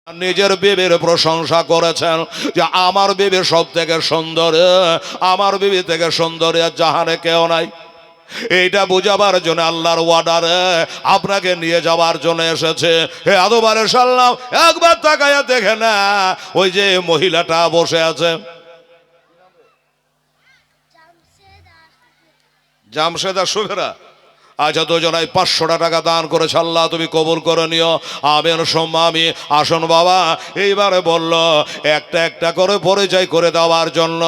নিজের বিবির প্রশংসা করেছেন যে আমার বিবি সব থেকে সুন্দর, আমার বিবি থেকে সুন্দর জাহানে কেউ নাই। এইটা বুঝাবার জন্য আল্লাহর ওয়ার্ডারে আপনাকে নিয়ে যাওয়ার জন্য এসেছে। হে আদম আলাইহিস সালাম, একবার তাকায়া দেখে না, ওই যে মহিলাটা বসে আছে, জামশেদা সুবেরা। আচ্ছা, দুজনাই 500 টাকা দান করেছে, আল্লাহ তুমি কবুল করে নিও, আমিন সুম্মা আমিন। আসুন বাবা, এইবারে বলল একটা একটা করে পরিচয় করে দেওয়ার জন্য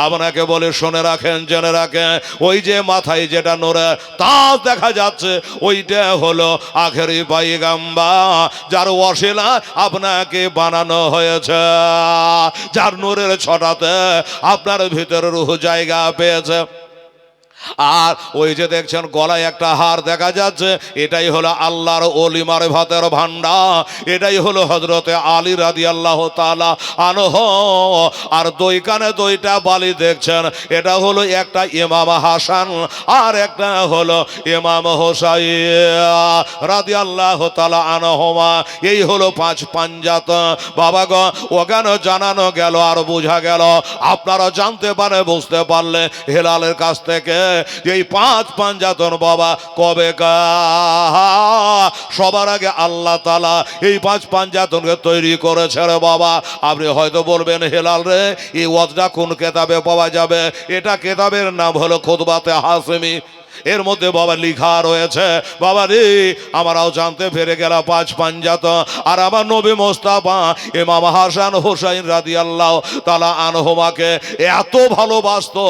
আপনাকে বলে শুনে রাখেন, জেনে রাখেন। ওই যে মাথায় যেটা নূরের তাজ দেখা যাচ্ছে, ওইটা হলো আখেরি পয়গম্বর, যার ওয়াসিলা আপনাকে বানানো হয়েছে, যার নূরের ছটাতে আপনার ভিতরে রূহ জায়গা পেয়েছে। আর ওই যে দেখছেন গলায় একটা হার দেখা যাচ্ছে, এটাই হলো আল্লাহর ওলি মারিফাতের ভান্ডার, এটাই হলো হযরতে আলী রাদিয়াল্লাহু তাআলা আনহু। আর দুই কানে দুইটা বালি দেখছেন, এটা হলো একটা ইমাম হাসান আর একটা হলো ইমাম হুসাইন রাদিয়াল্লাহু তাআলা আনহুমা। এই হলো 5 পাঞ্জাত। বাবা গো, ওখানে জানানো গেল আর বোঝা গেল, আপনারা জানতে পারে বুঝতে পারলে হেলালের কাছ থেকে এই 5 পাঞ্জাতন বাবা কবে সবার আগে আল্লাহ তাআলা এই 5 পাঞ্জাতনকে তৈরি করেছে রে বাবা। আপনি হয়তো বলবেন, হেলাল রে, এই ওয়াজটা কোন কেতাবে পাওয়া যাবে? এটা কেতাবের নাম হলো খুতবাতে হাসেমি। এর মধ্যে বাবা লিখা রয়েছে, বাবা রে, আমরাও জানতে পেরে গেলাম 5 পাঞ্জাত। আর আমার নবী মোস্তাফা ইমাম হাসান হুসাইন রাদিয়াল্লাহু তাআলা আনহুমাকে এত ভালোবাসতো,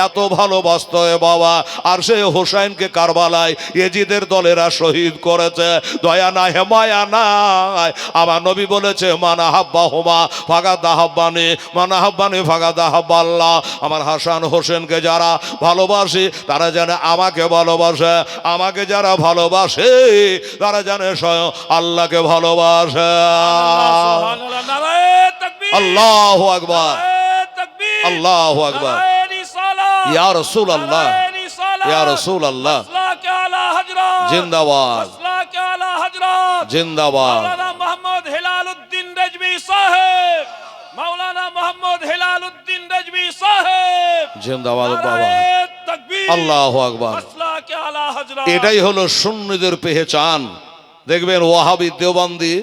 এত ভালোবাসতো বাবা। আর সেই হুসাইনকে কারবালায় ইয়েজিদের দলেরা শহীদ করেছে। দয়া নাই, মায়া নাই। আমার নবী বলেছে, মানা হাব্বা হুমা ফাগাদ আহাব্বানি, মানা হাব্বানি ফাগাদ আহাব্বাল্লাহ। আমার হাসান হোসেনকে যারা ভালোবাসে তারা জানে আমাকে ভালোবাসে, আমাকে যারা ভালোবাসে তারা জানে স্বয়ং আল্লাহকে ভালোবাসে। আল্লাহু আকবার, আল্লাহু আকবার। ইয়া রাসূলুল্লাহ, ইয়া রাসূলুল্লাহ, জিন্দাবাদ, জিন্দাবাদ। মোহাম্মদ হেলালউদ্দিন রেজভী সাহেব, মাওলানা মোহাম্মদ হেলালউদ্দিন রেজভী সাহেব, জিন্দাবাদ বাবা। আল্লাহু আকবার। এটাই হলো সুন্নিদের পেহচান। দেখবেন ওয়াহাবি দেওবন্দি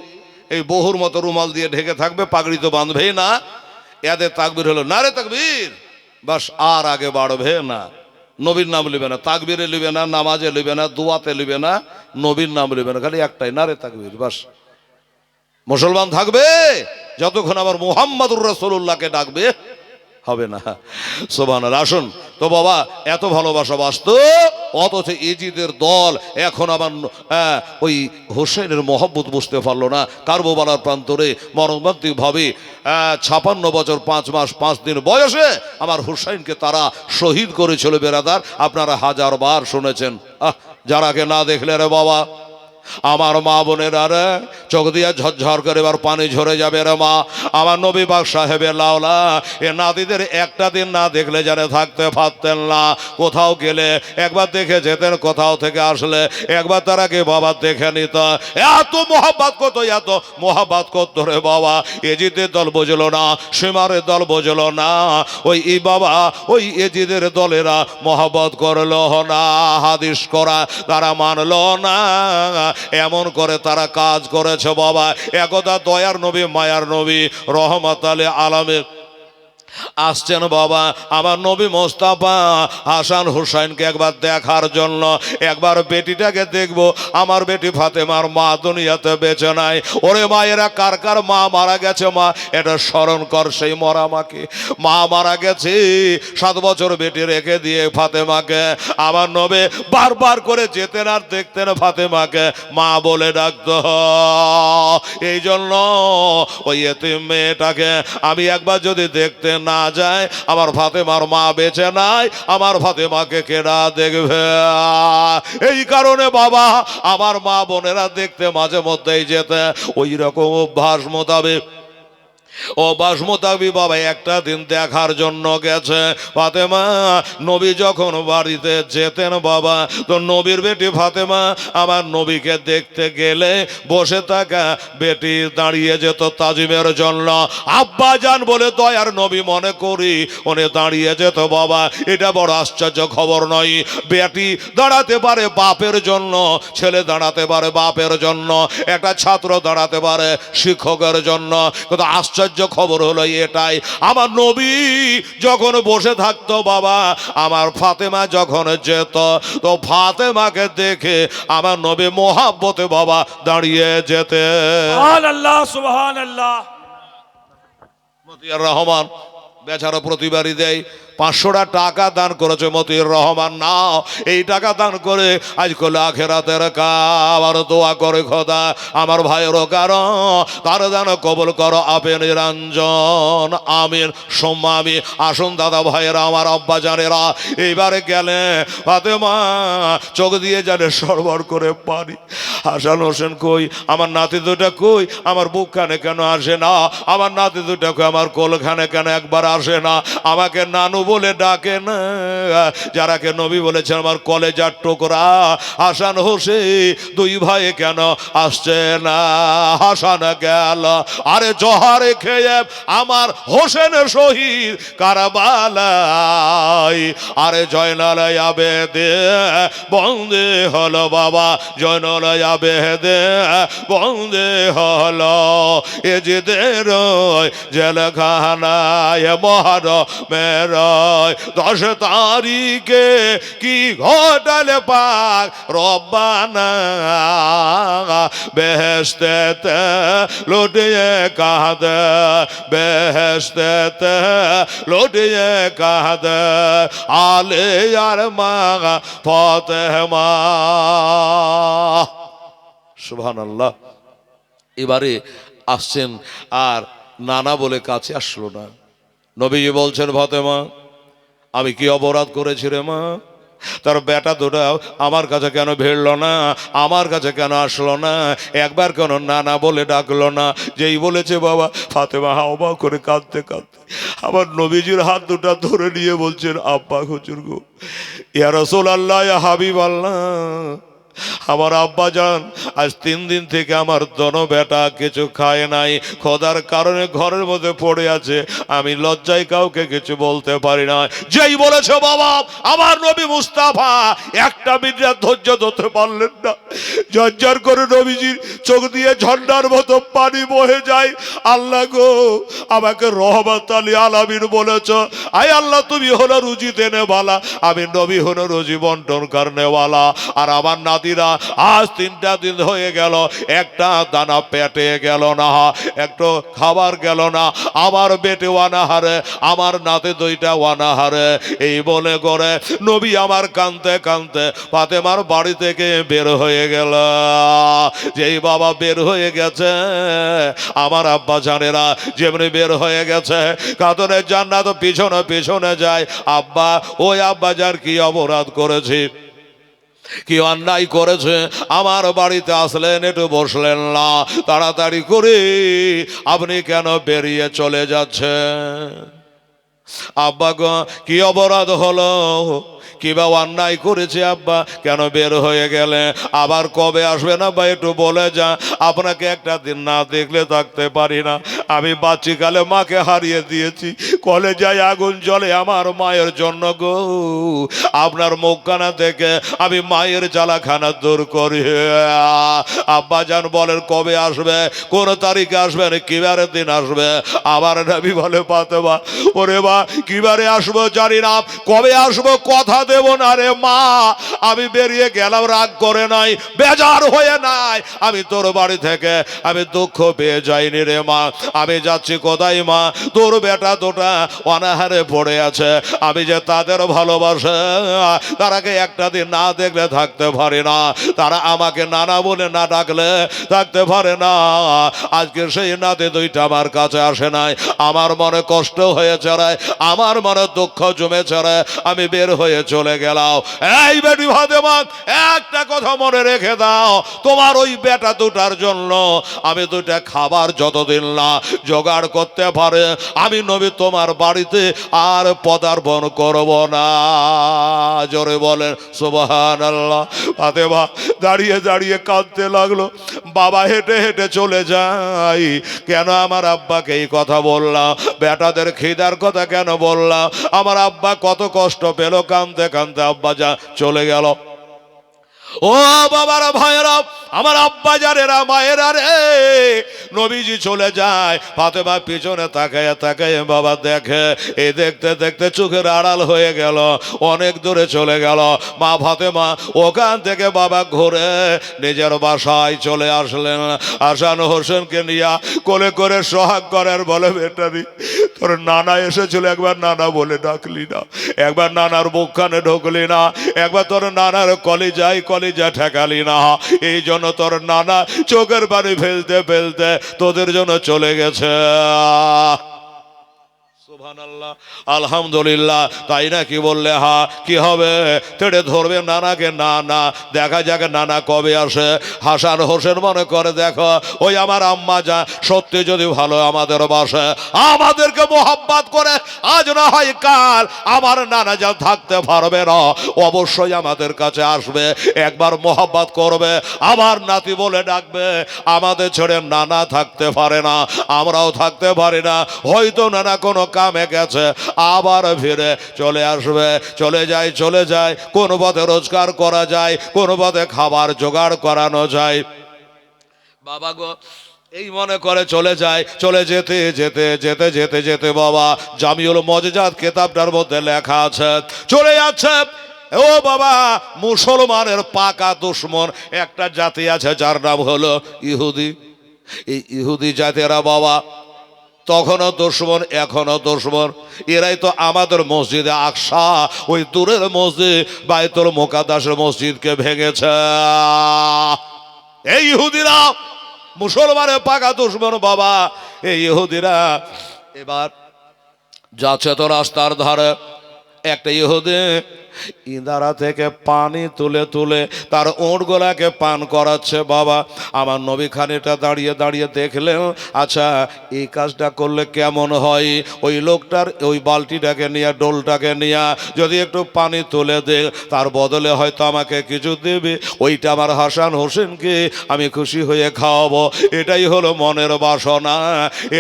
এই বহুর মতো রুমাল দিয়ে ঢেকে থাকবে, পাগড়ি তো বাঁধবেই না। এদের তাকবীর হলো নারে তাকবীর, বাস, আর আগে বাড়বে না। নবীর নাম লিবে না, তাকবীরে লিবে না, নামাজে লিবে না, দোয়াতে লিবে না, নবীর নাম লিবে না, খালি একটাই নারে তাকবীর, বাস। মুসলমান থাকবে যতক্ষণ আবার মুহাম্মাদুর রাসূলুল্লাহকে ডাকবে হবে না। সুবহানাল্লাহ। আসুন তো বাবা, এত ভালোবাসা বাসত, অথচ ইজিদের দল এখন আবার ওই হোসেনের মহব্বত বুঝতে পারলো না। কারবালার প্রান্তরে মর্মান্তিক ভাবে 56 বছর 5 মাস 5 দিন বয়সে আমার হুসাইনকে তারা শহীদ করেছিল। বেরাদার, আপনারা 1000 বার শুনেছেন। যারাকে না দেখলে রে বাবা, আমার মা বোনেরা রে, চোখ দিয়ে ঝরঝর করে এবার পানি ঝরে যাবে রে মা। আমার নবী পাক সাহেবের লাওলা এ নাতিদের একটা দিন না দেখলে যারা থাকতে পারতেন না। কোথাও গেলে একবার দেখে যেতেন, কোথাও থেকে আসলে একবার তারাকে বাবা দেখে নিত। এত মোহাব্বত করত, এত মোহাব্বত করত রে বাবা। এজিদের দল বুঝলো না, সীমারের দল বুঝলো না, ওই বাবা ওই এজিদের দলেরা মোহাব্বত করলো না, হাদিস করা তারা মানলো না। এমন করে তারা কাজ করেছে বাবা। একদা দয়ার নবী, মায়ার নবী, রহমত আলামিন আসছেন বাবা, আমার নবী মোস্তাফা হাসান হুসাইনকে একবার দেখার জন্য। একবার বেটিটাকে দেখবো, আমার বেটি ফাতেমার মা দুনিয়াতে বেঁচে নাই। ওরে মায়েরা, কার কার মা মারা গেছে? মা, এটা স্মরণ কর সেই মরা মাকে। মা মারা গেছে, 7 বছর বেটি রেখে দিয়ে ফাতেমাকে আমার নবী বারবার করে যেতেন আর দেখতেন ফাতেমাকে মা বলে ডাকতো। এই জন্য ওই এতিম মেয়েটাকে আমি একবার যদি দেখতেন না যায়, আমার ফাতেমার মা বেঁচে নাই, আমার ফাতেমাকে কেডা দেখবে? এই কারণে বাবা আমার মা বোনেরা দেখতে মাঝে মধ্যেই যেতে, ওই রকম অভ্যাস মোতাবেক ও বাসমতাবি বাবা একটা দিন দেখার জন্য গেছে ফাতেমা। নবী যখন বাড়িতে যেতেন বাবা, তো নবীর বেটি ফাতেমা আমার নবীকে দেখতে গেলে বসে থাকা বেটি দাঁড়িয়ে যেত তাজিমের জন্য। আব্বা যান বলে দয়ার নবী মনে করি উনি দাঁড়িয়ে যেত বাবা। এটা বড় আশ্চর্য খবর নয়? বেটি দাঁড়াতে পারে বাপের জন্য, ছেলে দাঁড়াতে পারে বাপের জন্য, একটা ছাত্র দাঁড়াতে পারে শিক্ষকের জন্য। কিন্তু আশ্চর্য খবর হলো এটাই, আমার নবী যখন বসে থাকতো বাবা, আমার ফাতেমা যখন যেত, তো ফাতেমাকে দেখে আমার নবী মোহাব্বতে বাবা দাঁড়িয়ে যেতে। সুবহানাল্লাহ, সুবহানাল্লাহ। মতিয়ার রহমান বেচারা প্রতিবারই দেয় 500 টাকা দান করেছে মতিউর রহমান। নাও এই টাকা দান করে আজকাল আখেরাতের কাবার দোয়া করে খোদা আমার ভাইয়েরও কারণ তার দান কবুল করো আপে নিরঞ্জন আমিন সোম্মা আমি। আসুন দাদা ভাইয়েরা, আমার আব্বা জানেরা, এইবারে গেলে ফাতেমা চোখ দিয়ে জানে সরবর করে পানি। হাসান হোসেন কই, আমার নাতি দুটা কই, আমার বুকখানে কেন আসে না, আমার নাতি দুটা কই, আমার কোলখানে কেন একবার আসে না, আমাকে নানু বলে ডাকে না। যারাকে নবী বলেছেন আমার কলেজার টুকরা হাসান হোসেন, দুই ভাই কেন আসছে না? হাসান গেল, আরে জহারে খেয়ে আমার হোসেন শহীদ কারবালায়, আরে জয়নাল আবেদে বন্দে হলো বাবা, জয়নাল আবেদে বন্দে হলো এজিদের জেলখানায় মহরমের 10 তারিখে কি ঘটালে পাক রব্বানা, বেহেশতেতে লুটিয়ে কাঁদে, বেহেশতেতে লুটিয়ে কাঁদে আলে আর মা ফাতেমা। সুবহানাল্লাহ। এবারে আসছেন আর নানা বলে কাছে আসলো না। নবীজি বলছেন ফাতেমা আমি কি অপরাধ করেছি রে মা? তার বেটা দুটা আমার কাছে কেন ভিড়লো না, আমার কাছে কেন আসলো না, একবার কেন নানা বলে ডাকলো না? যেই বলেছে বাবা, ফাতেমা হাওয়া করে কাঁদতে কাঁদতে আমার নবীজির হাত দুটা ধরে নিয়ে বলছেন আব্বা হুজুর গো, ইয়া রাসূলুল্লাহ, ইয়া হাবিব আল্লাহ, আমার আব্বা যান আজ 3 দিন থেকে আমার দোনো বেটা কিছু খায় নাই, খোদার কারণে ঘরের মধ্যে পড়ে আছে, আমি লজ্জায় কাউকে কিছু বলতে পারি না। যেই বলেছে বাবা, আমার নবী মুস্তাফা একটা মিনিট ধৈর্য ধরতে পারলেন না, ঝরঝর করে নবীজির চোখ দিয়ে ঝর্ণার মতো পানি বহে যায়। আল্লাহ গো, আমাকে রহমত আলী আলামিন বলেছ, আয় আল্লাহ তুমি হলো রুজি দেনেওয়ালা, আমি নবী হলো রুজি বন্টন করনেওয়ালা। আর আমার নাতিরা আজ 3টা দিন হয়ে গেল, একটা দানা পেটে গেল না, একটু খাবার গেল না, আমার বেটে ওয়ানাহারে, আমার নাতে 2টা ওয়ানাহারে। এই বলে করে নবী আমার কাঁদতে কাঁদতে ফাতেমার বাড়ি থেকে বের হয়ে গেল। যেই বাবা বের হয়ে গেছে, আমার আব্বা জানেরা যেমনি বের হয়ে গেছে, কাতরের জান্নাত পিছনে পিছনে যায়। আব্বা, ওই আব্বা যার কি অপরাধ করেছি, কি অন্যায় করেছে, আমার বাড়িতে আসলেন, একটু বসলেন না, তাড়াতাড়ি করে আপনি কেন বেরিয়ে চলে যাচ্ছেন? আব্বা গো, কি অপরাধ হলো, কিবা অন্যায় করেছে আব্বা, কেন বের হয়ে গেলে, আবার কবে আসবে না বা একটু বলে যা, আপনাকে একটা দিন না দেখলে থাকতে পারি না। আমি বাচ্চিকালে মাকে হারিয়ে দিয়েছি, কলেজায় আগুন জ্বলে আমার মায়ের জন্য গো, আপনার মুখখানা থেকে আমি মায়ের জ্বালাখানা দূর করি। আব্বা জান বলেন কবে আসবে, কোন তারিখে আসবেন, কিবারের দিন আসবে? আবার নবী বলে ফাতেমা, ওরে বা কিবারে আসবো জানি না, কবে আসবো কথা দেব না রে মা, আমি বেরিয়ে গেলাম, রাগ করে নাই, বেজার হয়ে নাই, আমি তোর বাড়ি থেকে আমি দুঃখ পেয়ে যাইনি রে মা, আমি যাচ্ছি কোথায় মা, তোর বেটা দুটা অনাহারে পড়ে আছে, আমি যে তাদের ভালোবাসে, তারাকে একটা দিন না দেখলে থাকতে পারে না, তারা আমাকে নানা বলে না ডাকলে থাকতে পারে না। আজকে সেই নাতে 2টা আমার কাছে আসে নাই, আমার মনে কষ্ট হয়েছে রে, আমার মনে দুঃখ জমেছে রে, আমি বের হয়ে চলে গেলাম। এই বেটি ফাতেমা, একটা কথা মনে রেখে দাও, তোমার ওই বেটা দুটার জন্য আমি দুইটা খাবার যতদিন না জোগাড় করতে পারে আমি নবী তোমার বাড়িতে আর পদার্পণ করব না। জোরে বলেন সুবহানাল্লাহ। ফাতেমা দাঁড়িয়ে দাঁড়িয়ে কাঁদতে লাগলো। বাবা হেঁটে হেঁটে চলে যাই, কেন আমার আব্বাকে এই কথা বললাম, বেটাদের খিদার কথা কেন বললাম, আমার আব্বা কত কষ্ট পেল, কাঁদতে কাঁদতে আব্বা যা চলে গেল। ও বাবারা ভাইয়েরা, আমার আব্বা জানেরা, মায়েরা রে, নবীজি চলে যায়, ফাতেমা পিছনে তাকায় তাকায় বাবা দেখে, এই দেখতে দেখতে চোখের আড়াল হয়ে গেল, অনেক দূরে চলে গেল। মা ফাতেমা ওখান থেকে বাবা ঘুরে নিজের বাসায় চলে আসলেন। হাসান হোসেনকে নিয়ে কোলে করে সোহাগ করার বলে, বেটারি তোর নানা এসেছিল, একবার নানা বলে ডাকলি না, একবার নানার মুখখানে ঢুকলি না, একবার তোর নানার কলিজা ঠেকালি না, এই জন্য তোর নানা চোখের পানি ফেলতে ফেলতে তোদের জন্য চলে গেছে। সুবহানাল্লাহ, আলহামদুলিল্লাহ। তাই না কি বললে? হা, কি হবে? তেড়ে ধরবে নানাকে? না না, দেখা যাক নানা কবে আসে। হাসান হোসেন মনে করে, দেখো ওই আমার আম্মা যা সত্যি যদি ভালো আমাদের বাসে, আমাদেরকে মোহাব্বত করে, আজ না হয় কাল আমার নানা যা থাকতে পারবে না, অবশ্যই আমাদের কাছে আসবে, একবার মোহাব্বত করবে, আমার নাতি বলে ডাকবে। আমাদের ছেড়ে নানা থাকতে পারে না, আমরাও থাকতে পারি না, হয়তো নানা কোনো কামে গেছে, আবার ফিরে চলে আসবে। চলে যায়, কোন পথে রোজগার করা যায়, কোন পথে খাবার জোগাড় করানো যায়। বাবা গো, এই মনে করে চলে যায়। চলে যেতে যেতে যেতে যেতে যেতে বাবা জামিউল মজজাত কেতাবটার মধ্যে লেখা আছে, চলে যাচ্ছে। ও বাবা, মুসলমানের পাকা দুশ্মন একটা জাতি আছে যার নাম হলো ইহুদি। এই ইহুদি জাতিরা বাবা তখনও দুশ্মন, এখনো দুশ্মন। এরাই তো আমাদের মসজিদে আকসা, ওই দূরের মসজিদ বাইতুল মুকাদ্দাসের মসজিদকে ভেঙেছে। এই ইহুদিরা মুসলমানের পাকা দুশ্মন বাবা। এই ইহুদিরা এবার যাচ্ছে তো রাস্তার ধারে, একটা ইহুদি ইঁদারা থেকে পানি তুলে তুলে তার ওঁটগুলাকে পান করাচ্ছে। বাবা আমার নবী খানিকটা দাঁড়িয়ে দাঁড়িয়ে দেখলেন, আচ্ছা এই কাজটা করলে কেমন হয়, ওই লোকটার ওই বালতিটাকে নিয়ে, ডোলটাকে নিয়ে যদি একটু পানি তুলে দে, তার বদলে হয়তো আমাকে কিছু দেবে, ওইটা আমার হাসান হোসেনকে আমি খুশি হয়ে খাওয়াবো, এটাই হলো মনের বাসনা।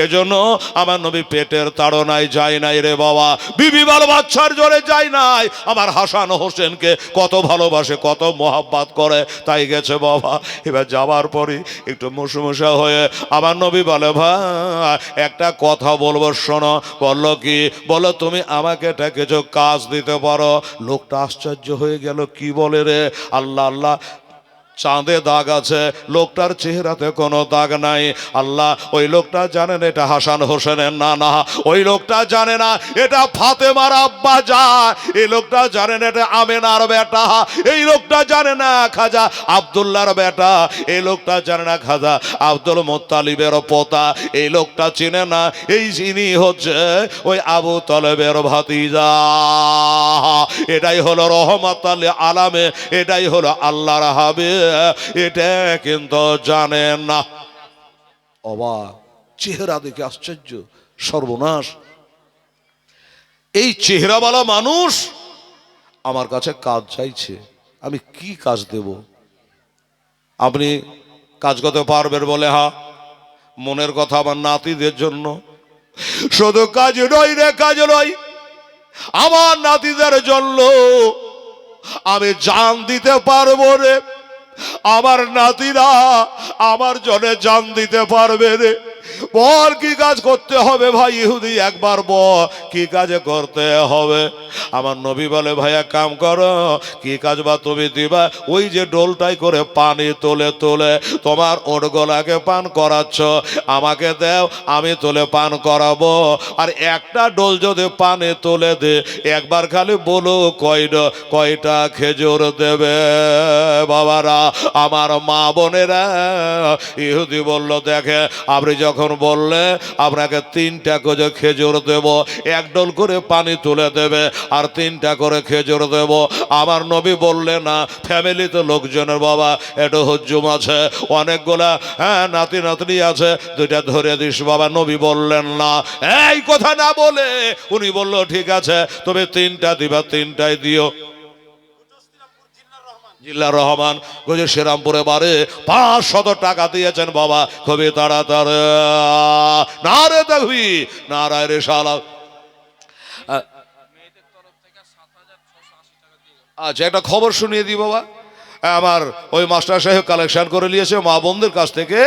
এজন্য আমার নবী পেটের তাড়নায় যায় নাই রে বাবা, বিবি বাল বাচ্চার জোরে যায় নাই, আমার হাসান হোসেনকে কত ভালোবাসে, কত মোহাব্বত করে, তাই গেছে বাবা। এবার যাবার পরে একটু মুসমুসা হয়ে আমার নবী বলে, ভাই একটা কথা বলবো শোনো। বললো কি? বলো তুমি আমাকে এটা কিছু কাজ দিতে পারো। লোকটা আশ্চর্য হয়ে গেল, কি বলে রে? আল্লাহ আল্লাহ, চাঁদে দাগ আছে, লোকটার চেহারাতে কোনো দাগ নাই। আল্লাহ, ওই লোকটা জানেন এটা হাসান হোসেনের নানা, ওই লোকটা জানে না এটা ফাতেমার আব্বা যা, এই লোকটা জানেন এটা আমেনার বেটা, এই লোকটা জানে না খাজা আব্দুল্লাহর বেটা, এই লোকটা জানে না খাজা আব্দুল মুত্তালিবের পোতা, এই লোকটা চিনে না এই যিনি হচ্ছে ওই আবু তলেবের ভাতিজা। এটাই হলো রহমাতুল লিল আলামিন, এটাই হলো আল্লাহর হাবিব, এটা কিন্তু জানেন না। অবাক, চেহারা দেখে আশ্চর্য, সর্বনাশ, এই চেহারাওয়ালা মানুষ আমার কাছে কাজ চাইছে, আমি কি কাজ দেব? আপনি কাজ করতে পারবেন? বলে হ্যাঁ। মনের কথা আমার নাতিদের জন্য, শুধু কাজ নয় রে, কাজ নয়, আমার নাতিদের জন্য আমি জান দিতে পারবো রে, আমার নাতিরা আমার জন্য জান দিতে পারবে রে। বল কি কাজ করতে হবে ভাই ইহুদি, একবার বল কি কাজে করতে হবে? আমার নবী বলে, ভাইয়া কাম করো, কি কাজ বা তুমি দিবা? ওই যে ডোলটাই করে পানি তোলে তোলে তোমার ওর গলাকে পান করাচ্ছ, আমাকে দাও, আমি তোলে পান করাবো। আর একটা ডোল যদি পানি তোলে দে, একবার খালি বলো কয়টা খেজুর দেবে? বাবারা, আমার মা বোনেরা, ইহুদি বলল, দেখে আপনি যখন বললে আপনাকে 3টা করে খেজুর দেব, 1 ডোল করে পানি তুলে দেবে, আর 3টা করে খেজুর দেব। আমার নবী বললে না, ফ্যামিলিতে লোকজনের বাবা একটু হুজুম আছে, অনেকগুলা নাতি নাতনি আছে, 2টা ধরে দিস বাবা। নবী বললেন না। এই কথা না বলে উনি বলল ঠিক আছে, তবে 3টা দিবা, 3টাই দিও। জিল্লার রহমান গজে শ্রীরামপুরে বারে 500 টাকা দিয়েছেন বাবা, খুবই তাড়াতাড়ি। নারে দেখবি, নারায় রে শালা। আচ্ছা, একটা খবর শুনিয়ে দিই বাবা। আমার ওই মাস্টার সাহেব কালেকশন করে নিয়েছে মা বোনদের কাছ থেকে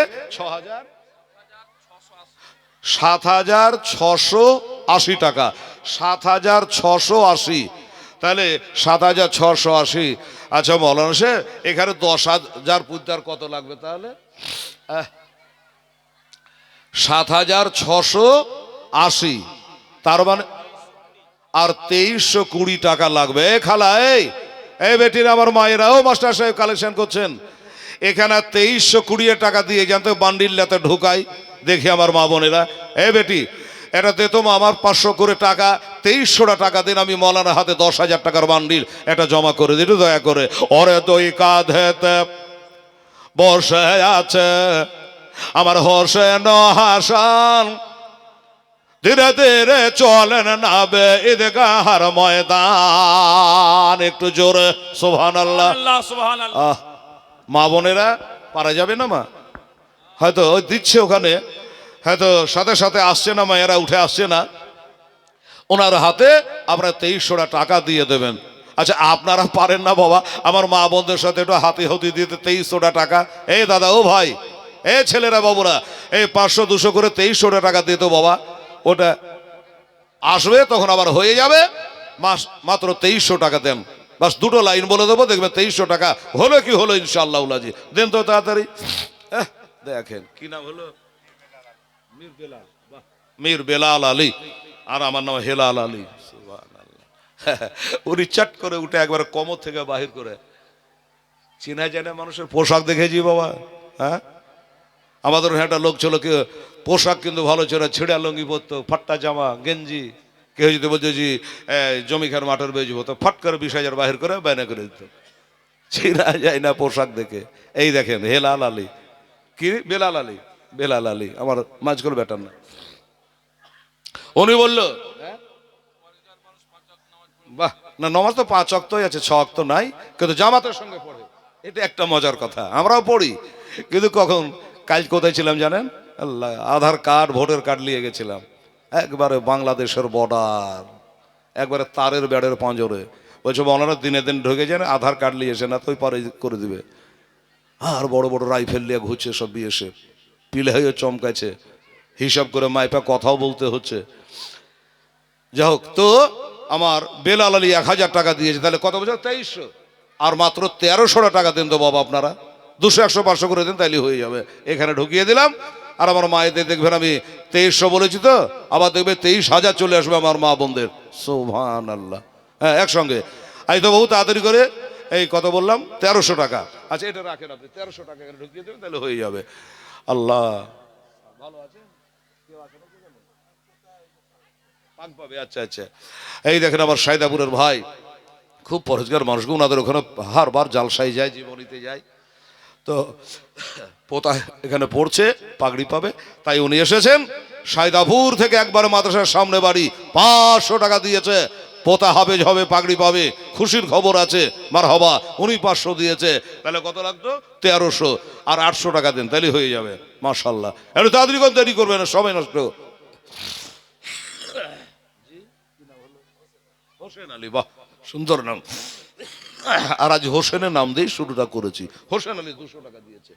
7,680 টাকা। 7,680, তাহলে 7,680। আচ্ছা মৌলানা সাহেব, এখানে 10,000 পুত্তার কত লাগবে তাহলে? 7,680, তার মানে আর 2,320 টাকা লাগবে। খালা, এই বেটির আমার মায়েরাও মাস্টার সাহেব কালেকশন করছেন, এখানে 2,320 টাকা দিয়ে জানতে বান্ডিল লেতে ঢুকাই দেখি আমার মা বোনেরা। এই বেটি, এটা দে তো আমার 500 করে টাকা, 2,300 টাকা দিন, আমি মৌলানা হাতে 10,000 টাকার বান্ডিল এটা জমা করে দিন দয়া করে। ওরে দুই কাঁধেতে বসে আছে আমার হোসেন হাসান, ধীরে ধীরে চলেন নাবে ঈদগাহর ময়দান। একটু জোরে সুবহানাল্লাহ। আল্লাহ সুবহানাল্লাহ। মা বোনেরা পারা যাবে না? মা হয়তো দিচ্ছে ওখানে, হয়তো সাথে সাথে আসছে না, মায়েরা উঠে আসছে না, ওনার হাতে আপনারা 2,300 টাকা দিয়ে দেবেন। আচ্ছা, আপনারা পারেন না বাবা আমার মা বোনদের সাথে একটু হাতে হতে দিতে 2,300 টাকা? এই দাদা, ও ভাই, এই ছেলেরা বাবুরা, এই 500-200 করে 2,300 টাকা দিত বাবা, ওটা আসবে তখন আবার হয়ে যাবে। মাত্র 2,300 টাকা দেন, বাস 2টো লাইন বলে দেবো, দেখবেন 2,300 টাকা হলো কি হলো ইনশাআল্লাহ। উলাজি দেন তো তাড়াতাড়ি। দেখেন কি নাম হলো? মীর বেলাল আলী, আর আমার নাম হেলাল আলী। উনি চাট করে উঠে একবার কমর থেকে বাহির করে, চিনা জানা মানুষের পোশাক দেখেছি বাবা। হ্যাঁ, আমাদের একটা লোক ছিল, কি পোশাক কিন্তু ভালো ছিল, ছিঁড়া লঙ্গি পরতো, ফাট্টা জামা গেঞ্জি। কেউ যদি বলছে যে জমিখার মাঠের বেজবো, তো ফট করে 20,000 বাহির করে বায়না করে দিত। চিনা যায় না পোশাক দেখে। এই দেখেন হেলাল আলী, কি বেলাল আলী, বেলাল আলী আমার মাঝগুলো বেটার না। উনি বলল বাহ, না নমাজ তো 5 ওয়াক্তই আছে, 6 ওয়াক্ত নাই, কিন্তু জামাতের সঙ্গে পড়ে। এটা একটা মজার কথা, আমরাও পড়ি, কিন্তু কখন কাল কোথায় ছিলাম জানেন? আল্লাহ, আধার কার্ড ভোটার কার্ড নিয়ে গেছিলাম, একবারে বাংলাদেশের বর্ডার, একবারে তারের বেড়ের পাঁজরে। বলছে ওনারা দিনে দিন ঢুকে যান, আধার কার্ড নিয়ে এসে না তো পরে করে দিবে। আর বড় বড় রাইফেল নিয়ে ঘুরছে সব বিএসএ, পিলে হয়ে চমকাছে, হিসাব করে মাইপা কথাও বলতে হচ্ছে। যাই হোক, তো আমার বেলাল আলী 1,000 টাকা দিয়েছে, তাহলে কত বছর? 2,300, আর মাত্র 1,300 টাকা দেন তো বাবা আপনারা, 200, 100, 500 করে দেন, তাইলে হয়ে যাবে। এখানে ঢুকিয়ে দিলাম, আর আমার মায়েদের দেখবেন আমি 2,300 বলেছি, তো আবার দেখবে 23,000 চলে আসবে আমার মা বোনদের। সুবহানাল্লাহ। হ্যাঁ, একসঙ্গে। এই তো বহু তাড়াতাড়ি করে, এই কত বললাম? 1,300 টাকা। আচ্ছা, এটা রাখেন আপনি, 1,300 টাকা এখানে ঢুকিয়ে দেবেন, তাহলে হয়ে যাবে। আল্লাহ ভালো আছে, কেউ আছে না? পান পাবে। আচ্ছা আচ্ছা, এই দেখেন আমার সাইদাপুরের ভাই, খুব পরেজগার মানুষ, ওনাদের ওখানে হারবার জালসাই যায়, জীবনীতে যায়, তো পোতা এখানে পড়ছে, পাগড়ি পাবে, তাই উনি এসেছেন সাইদাপুর থেকে, একবার মাদ্রাসার সামনে বাড়ি, 500 টাকা দিয়েছে, পোতা হবে হবে, পাগড়ি পাবে, খুশির খবর আছে, মারহাবা। উনি 500 দিয়েছে, তাহলে কত লাগতো? 1,300, আর 800 টাকা দেন, তাহলে হয়ে যাবে। মাশাআল্লাহ, একটু তাড়াতাড়ি করে, দেরি করবে না, সময় নষ্ট। হোসেন আলী, বাহ, সুন্দর নাম। আর আজ হোসেনের নাম দিয়ে শুরুটা করেছি। হোসেন আলী 200 টাকা দিয়েছে,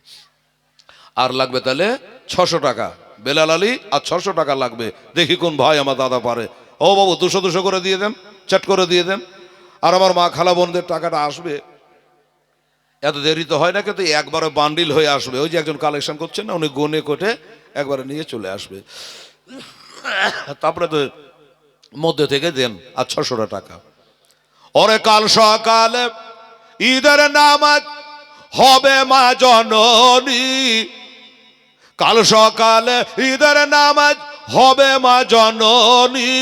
আর লাগবে তাহলে 600 টাকা। বেলাল আলী আর 600 টাকা লাগবে, দেখি কোন ভাই আমার দাদা পারে। ও বাবু, 200 করে দিয়ে দেন, চাট করে দিয়ে দেন। আর আমার মা খালা বোনদের টাকাটা আসবে, এত দেরি তো হয় না, কিন্তু একবারে বান্ডিল হয়ে আসবে। ওই যে একজন কালেকশন করছেন না, উনি গনে কোটে একবারে নিয়ে চলে আসবে, তারপরে তো মধ্যে থেকে দেন। আর 600 টাকা। ওরে কাল সকালে ঈদের নামাজ হবে মা জননী, কাল সকালে ঈদের নামাজ হবে মা জননী,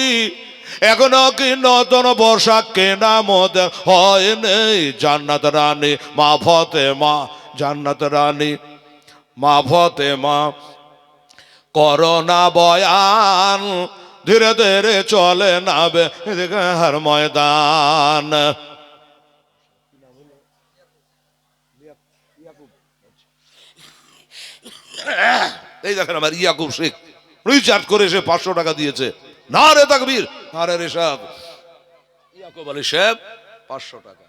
এখনো কি নতুন পোশাক কেনা মোদের হয় নেই। জান্নাত রানী মা ফাতেমা, জান্নাত রানী মা ফাতেমা করোনা বয়ান, ধীরে ধীরে চলে নাবে হার ময়দান। এই দেখেন আমার ইয়াকুব শেখ রিচার্জ করে এসে 500 টাকা দিয়েছে। না রে তাকবীর, না রে রেশাদ। ইয়াকুব আলী সাহেব 500 টাকা।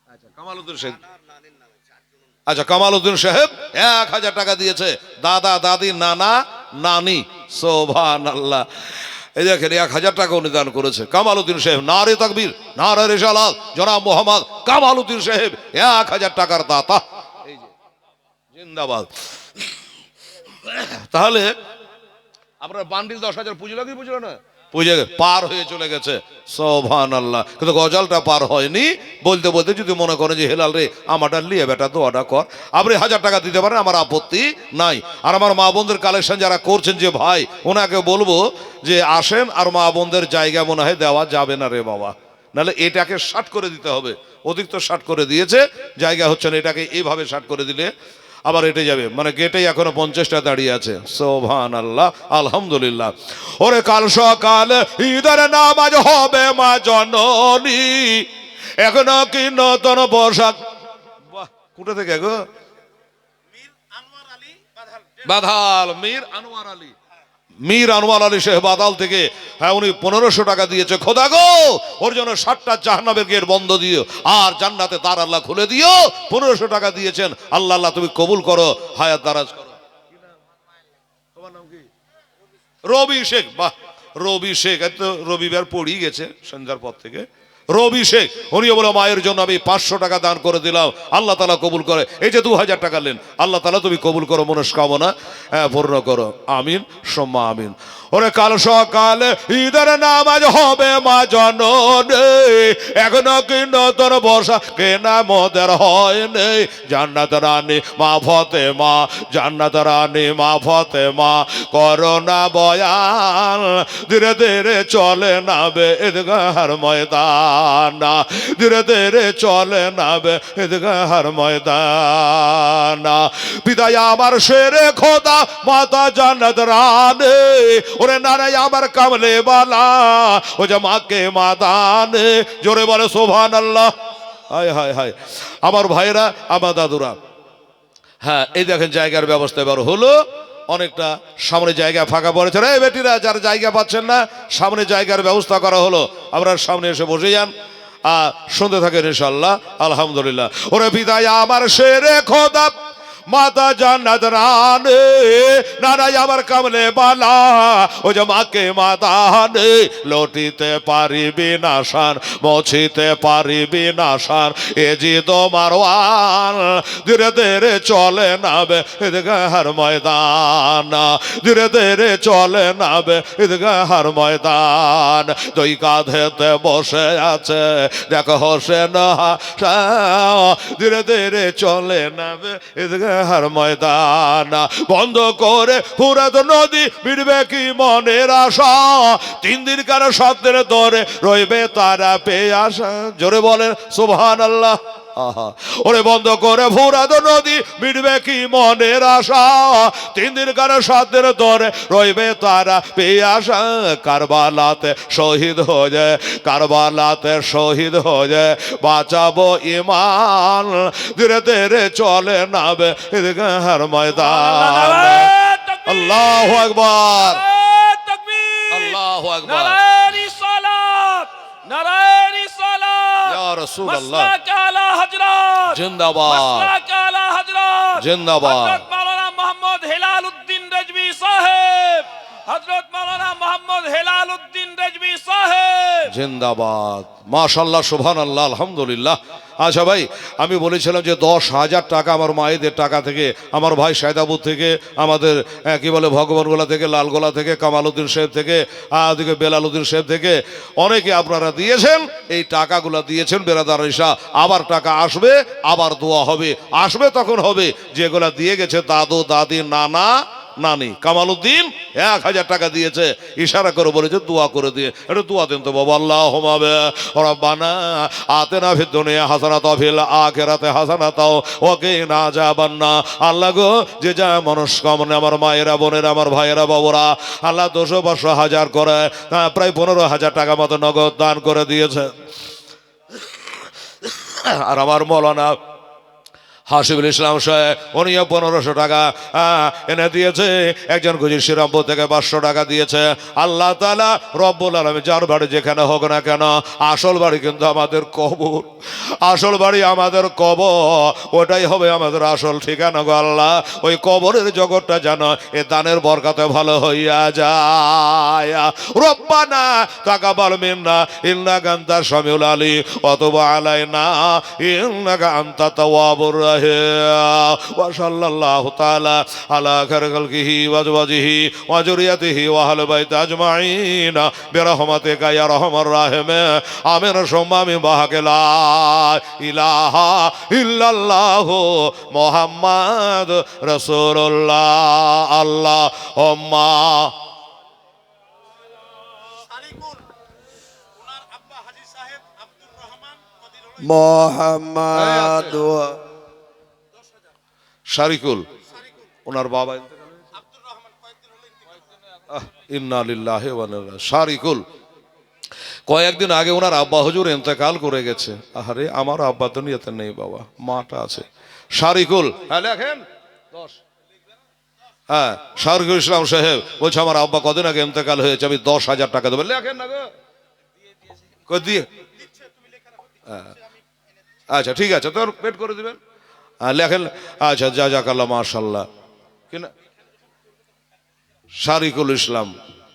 আচ্ছা কামালউদ্দিন শেখ, আচ্ছা কামালউদ্দিন সাহেব 1000 টাকা দিয়েছে। দাদা দাদি নানা নানি, সুবহানাল্লাহ। এই দেখেন 1000 টাকা অনুদান করেছে কামালউদ্দিন সাহেব। না রে তাকবীর, না রে রেশাদ। জনাব মোহাম্মদ কামালউদ্দিন সাহেব 1000 টাকার দাতা। এই যে জিন্দাবাদ। তাহলে আপনার বান্ডিল 10,000 পুজো লাগি, বুঝলো না? পুজো পার হয়ে চলে গেছে, সুবহানাল্লাহ। কিন্তু গজলটা পার হয়নি। বলতে বলতে যদি মনে করেন যে হেলাল রে আমারটা লিয়ে বেটা দোয়াটা কর, আপনি 1000 টাকা দিতে পারেন, আমার আপত্তি নাই। আর আমার মা বোনদের কালেকশন যারা করছেন, যে ভাই ওনাকে বলবো যে আসেন, আর মা বোনদের জায়গা মনে হয় দেওয়া যাবে না রে বাবা, নাহলে এটাকে শার্ট করে দিতে হবে। অধিক তো শার্ট করে দিয়েছে, জায়গা হচ্ছে না, এটাকে এইভাবে শার্ট করে দিলে আবার এটে যাবে। মানে গেটেই এখনো 50টা দাঁড়িয়ে আছে, সুবহানাল্লাহ, আলহামদুলিল্লাহ। ওরে কাল সকালে ঈদের নামাজ হবে মা জননী, এখনো কি নতুন পোশাক। বাহ, কোথা থেকে গো? বাধাল, মীর আনোয়ার আলী, মীর আনোয়ার আলী সাহেব বাদাল থেকে। হ্যাঁ, উনি 1500 টাকা দিয়েছে। খোদা গো, ওর জন্য 7টা জাহান্নামের গেট বন্ধ দিও, আর জান্নাতে তার আল্লাহ খুলে দিও। 1500 টাকা দিয়েছেন। আল্লাহ আল্লাহ তুমি কবুল করো, হায়াত দারাজ করো। তোমার নাম কি? রবি শেখ। বাহ, রবি শেখ। এত রবিবার পড়েই গেছে সন্ধ্যার পর থেকে। রবি শেখ উনিও বলে মায়ের জন্য আমি 500 টাকা দান করে দিলাম, আল্লাহ তাআলা কবুল করে। এই যে 2000 টাকা নেন, আল্লাহ তাআলা তুমি কবুল করো, মনস্কামনা পূর্ণ করো, আমিন সুম্মা আমিন। ওরে কাল সকালে ঈদের নামাজ হবে মা জননী, এখনো কি নতুন বর্ষা কেনা মোদের হয় নেই। জান্নাত রানী মা ফাতেমা, জান্নাত রানী মা ফাতেমা করোনা বয়ান, ধীরে ধীরে চলে নাবে ঈদগাহর ময়দান, ধীরে ধীরে চলে নাবে ঈদগাহর ময়দান। বিদায় আমার শেরে খোদা মাতা জান্নাত রানী, ওরে নারাই আমার কামলে বালা, ও যে মাকে মাদানে। জোরে বলে সুবহানাল্লাহ। হায় হায় হায় আমার ভাইরা, আমার দাদুরা। হ্যাঁ, এই দেখেন জায়গার ব্যবস্থা এবার হলো, অনেকটা সামনে জায়গা ফাঁকা পড়েছে। রে বেটিরা, যারা জায়গা পাচ্ছেন না, সামনে জায়গার ব্যবস্থা করা হলো, আপনারা সামনে এসে বসে যান, শুনতে থাকেন ইনশাআল্লাহ। আলহামদুলিল্লাহ। ওরে বিদায় আমার শেরে খোদা মাতা জান্নাত রানী, নানাই আমার কামলে বালা, ও যে মাকে মাদানে। লটিতে পারিবি না শান, মুছিতে পারিবি না শান, এ জি তোমার ওয়ান, ধীরে ধীরে চলে নাবে ঈদগাহর ময়দান, ধীরে ধীরে চলে নাবে ঈদগাহর ময়দান। দুই কাঁধেতে বসে আছে দেখো হোসেন, ধীরে ধীরে চলে নাবে ঈদগাহ হার ময়দান। বন্ধ করে ফুরাত নদী, মিটবে কি মনের আশা, 3 দিনকার সত্যের ধরে রইবে তারা পেয়ে আসা। জোরে বলেন সুবহানাল্লাহ। ওরে বন্ধ করে ফুরাত নদী, মিটবে কি মনের আশা, 3 দিনকার সত্যের ধরে রইবে তারা পেয়ে আসা। কারবালাতে শহীদ হয়ে যায়, কারবালাতে শহীদ হয়ে যায়, বাঁচাবো ইমান, ধীরে ধীরে চলে নাবে ঈদগাহর ময়দান। আল্লাহু আকবার, আল্লাহু আকবার, ইয়া রাসূলুল্লাহ, জিন্দাবাদ, জিন্দাবাদ। হযরত মাওলানা মোহাম্মদ হেলাল উদ্দিন রেজভী সাহেব, হযরত মাওলানা মোহাম্মদ হেলাল উদ্দিন রেজভী সাহেব, জিন্দাবাদ, মাশাআল্লাহ, সুবহানাল্লাহ, আলহামদুলিল্লাহ। আচ্ছা ভাই, আমি বলেছিলাম যে 10,000 টাকা আমার মায়েদের টাকা থেকে, আমার ভাই সায়দাবাদ থেকে, আমাদের কি বলে ভগবানগোলা থেকে, লালগোলা থেকে, কামালউদ্দিন সাহেব থেকে, ওদিকে বেলালউদ্দিন সাহেব থেকে অনেকে আপনারা দিয়েছেন। এই টাকাগুলো দিয়েছেন বেরাদার ইসা, আবার টাকা আসবে, আবার দোয়া হবে। আসবে তখন হবে যেগুলা দিয়ে গেছে দাদু, দাদি, নানা, নানি। কামালউদ্দিন 1,000 টাকা দিয়েছে, ইশারা করে বলেছে দোয়া করে দিয়ে, একটু দোয়া দেন তো বাবা। আল্লাহুম্মা রাব্বানা আতিনা ফিদ দুনিয়া হাসানাতাও ফিল আখিরাতি হাসানাতাও ওয়া কিনা আযাবান্নার। আল্লাহ গো, যে যা মনস্কামনা আমার মায়েরা, বোনেরা, আমার ভাইয়েরা, বাবুরা, আল্লাহ 200, 500, 1000 করে প্রায় 15,000 টাকা মতো নগদ দান করে দিয়েছে। আর আমার মৌলানা হাসিবুল ইসলাম সাহেব, উনিও 1500 টাকা এনে দিয়েছে। একজন গুজির শ্রীরামপুর থেকে 500 টাকা দিয়েছে। আল্লাহ তাআলা রব্বুল আলামিন যার বাড়ি যেখানে হোক না কেন, আসল বাড়ি কিন্তু আমাদের কবর, আসল বাড়ি আমাদের কবর, ওটাই হবে আমাদের আসল ঠিকানা গো আল্লাহ। ওই কবরের জগৎটা যেন এ দানের বরকতে ভালো হইয়া যায়। রব্বানা তাকাব্বাল মিন্না ইন্নাকা আনতাস সামিউল আলিম ওয়া তুব আলাইনা ইন্নাকা আনতাত তাওয়াবুর রাহিম। وصلى الله تعالى على خير خلقه وازواجه وذريته واهل بيته اجمعين برحمتك يا ارحم الراحمين آمين ثم آمين بحق لا اله الا الله محمد رسول الله اللهم মোহাম্মদ শারিকুল, ওনার বাবা ইন্না লিল্লাহি ওয়া ইন্না ইলাইহি। শারিকুল কয়েকদিন আগে ওনার আব্বা হুজুর ইন্তেকাল করে গেছে। আরে আমার আব্বা দুনিয়াতে নেই বাবা, মাটা আছে। শারিকুল, হ্যাঁ লেখেন 10। হ্যাঁ, শারিকুল ইসলাম সাহেব বলছে আমার আব্বা কদিন আগে ইন্তেকাল হয়েছে, আমি 10,000 টাকা দেবো। লেখেন না গো, কই দিয়ে? আচ্ছা ঠিক আছে, তোর পেড করে দিবেন। লেখেন। আচ্ছা, জাযাকাল্লাহ, মাশাআল্লাহ। কিনা শারিকুল ইসলাম,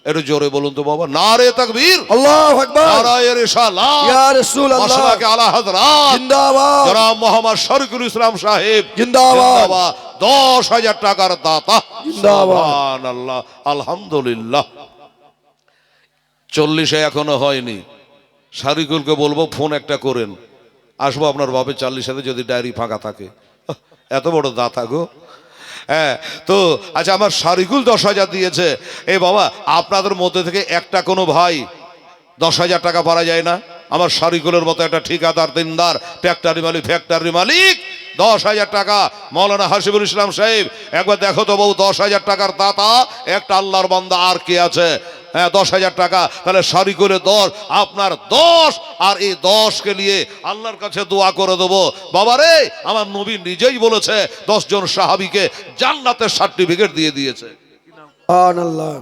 একটু জোরে বলুন তো বাবা। নারে তাকবীর, আল্লাহু আকবার, নারায়ে রিসালাত, ইয়া রাসূলুল্লাহ, মাশাআল্লাহ আলা হযরত জিন্দাবাদ, জনাব মোহাম্মদ শারিকুল ইসলাম সাহেব জিন্দাবাদ, 10,000 টাকার দাতা। জিন্দাবাদ, সুবহানাল্লাহ, আলহামদুলিল্লাহ। 40 এখনো হয়নি। শারিকুলকে বলবো ফোন একটা করেন, আসবো আপনার বাপের 40 সাথে যদি ডায়েরি ফাঁকা থাকে। এত বড় দাতা গো। হ্যাঁ, তো আচ্ছা, আমার শারিকুল 10,000 দিয়েছে। এ বাবা, আপনাদের মধ্যে থেকে একটা কোনো ভাই 10,000 টাকা পারা যায় না? আমার শারিকুলের মতো একটা ঠিকাদার, দিনদার, ট্র্যাক্টরি মালিক, ফ্যাক্টরি মালিক, 10,000 টাকা। মৌলানা হাসিবুল ইসলাম সাহেব, একবার দেখো তো বউ, 10,000 টাকার দাতা একটা আল্লাহর বান্দা আর কে আছে? হ্যাঁ, 10,000 টাকা। তাহলে শারিকুলের 10, আপনার 10, আর এই 10কে নিয়ে আল্লাহর কাছে দোয়া করে দেবো। বাবা রে, আমার নবী নিজেই বলেছে 10 জন সাহাবীকে জান্নাতের সার্টিফিকেট দিয়ে দিয়েছে। সুবহানাল্লাহ,